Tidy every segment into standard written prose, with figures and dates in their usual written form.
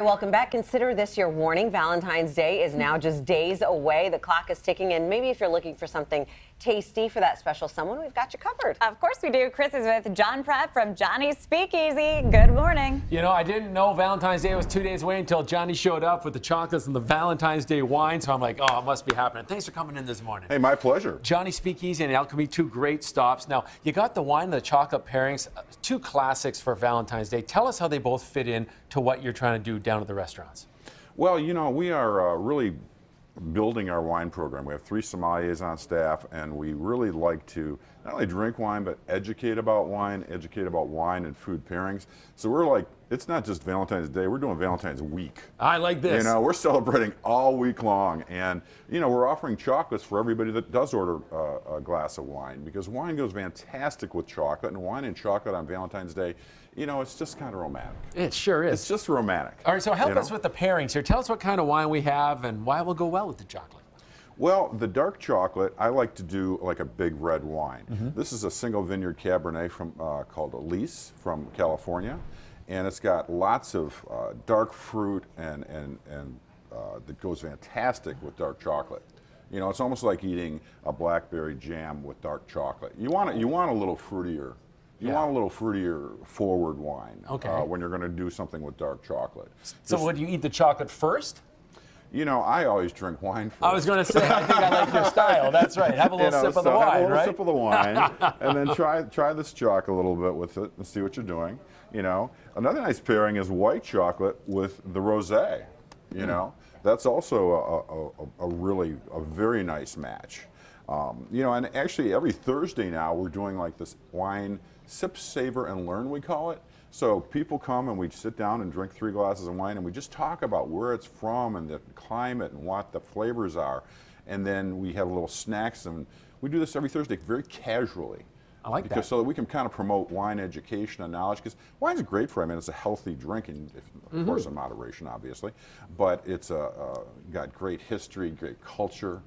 Welcome back. Consider this your warning. Valentine's Day is now just days away. The clock is ticking, and maybe if you're looking for something tasty for that special someone, we've got you covered. Of course we do. Chris is with John Pratt from Johnny's Speakeasy. Good morning. You know, I didn't know Valentine's Day was 2 days away until Johnny showed up with the chocolates and the Valentine's Day wine, so I'm like, oh, it must be happening. Thanks for coming in this morning. Hey, my pleasure. Johnny Speakeasy and Alchemy, two great stops. Now, you got the wine and the chocolate pairings, two classics for Valentine's Day. Tell us how they both fit in to what you're trying to do down at the restaurants. Well, you know, we are really building our wine program. We have 3 sommeliers on staff, and we really like to not only drink wine, but educate about wine and food pairings. So we're like, it's not just Valentine's Day, we're doing Valentine's week. I like this. You know, we're celebrating all week long, and, you know, we're offering chocolates for everybody that does order a glass of wine, because wine goes fantastic with chocolate, and wine and chocolate on Valentine's Day, you know, it's just kind of romantic. It sure is. It's just romantic. All right, so help us with the pairings here. Tell us what kind of wine we have and why it will go well with the chocolate. Well, the dark chocolate, I like to do like a big red wine. This is a single vineyard Cabernet from called Elise from California, and it's got lots of dark fruit and that goes fantastic with dark chocolate. You know, it's almost like eating a blackberry jam with dark chocolate. You want a little fruitier. You want a little fruitier forward wine when you're going to do something with dark chocolate. So would you eat the chocolate first? You know, I always drink wine first. I was going to say, I think I like your style. That's right. Have a little sip of the wine, have a little right? sip of the wine, and then try this chocolate a little bit with it and see what you're doing. You know, another nice pairing is white chocolate with the rosé. You know, that's also a very nice match. You know, and actually every Thursday now we're doing like this wine sip, savor, and learn, we call it. So people come and we sit down and drink 3 glasses of wine, and we just talk about where it's from and the climate and what the flavors are. And then we have little snacks, and we do this every Thursday very casually. I like that. So that we can kind of promote wine education and knowledge, because wine's great for, I mean, it's a healthy drink, and of course in moderation, obviously, but it's got great history, great culture,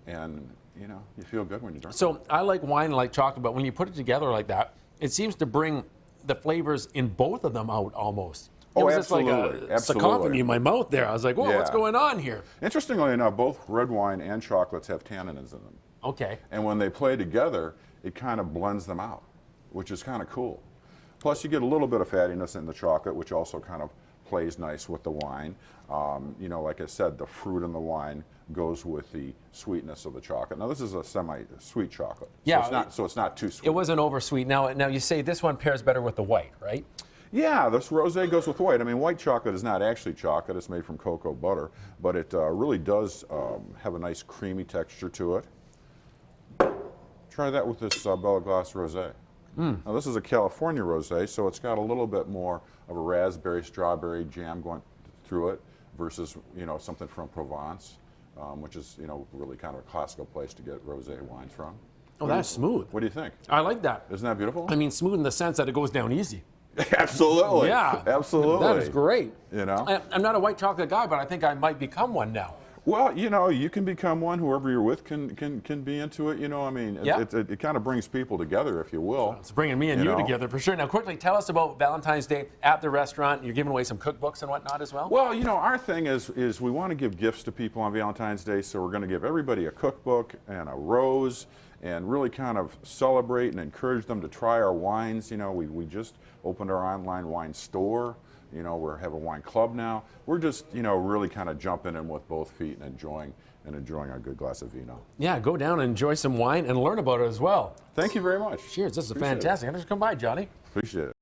and you know, you feel good when you drink it. So I like wine and like chocolate, but when you put it together like that, it seems to bring the flavors in both of them out almost. Oh, it was absolutely. just like a cacophony in my mouth there. I was like, whoa, what's going on here? Interestingly enough, both red wine and chocolates have tannins in them. Okay. And when they play together, it kind of blends them out, which is kind of cool. Plus, you get a little bit of fattiness in the chocolate, which also kind of plays nice with the wine. You know, like I said, the fruit in the wine goes with the sweetness of the chocolate. Now, this is a semi-sweet chocolate. Yeah. So it's not too sweet. It wasn't oversweet. Now you say this one pairs better with the white, right? Yeah, this rosé goes with white. I mean, white chocolate is not actually chocolate. It's made from cocoa butter, but it really does have a nice creamy texture to it. Try that with this Bella Glace rosé. Now, this is a California rosé, so it's got a little bit more of a raspberry, strawberry jam going through it versus, you know, something from Provence, which is, you know, really kind of a classical place to get rosé wines from. Oh, that's smooth. What do you think? I like that. Isn't that beautiful? I mean, smooth in the sense that it goes down easy. Absolutely. Yeah. Absolutely. That is great. You know? I'm not a white chocolate guy, but I think I might become one now. Well, you know, you can become one. Whoever you're with can be into it. You know, I mean, it kind of brings people together, if you will. It's bringing me and you together for sure. Now, quickly, tell us about Valentine's Day at the restaurant. You're giving away some cookbooks and whatnot as well? Well, you know, our thing is we want to give gifts to people on Valentine's Day, so we're going to give everybody a cookbook and a rose and really kind of celebrate and encourage them to try our wines. You know, we just opened our online wine store. You know, we have a wine club now. We're just, you know, really kind of jumping in with both feet and enjoying a good glass of vino. Yeah, go down and enjoy some wine and learn about it as well. Thank you very much. Cheers. This is Appreciate fantastic. I'm just come by, Johnny. Appreciate it.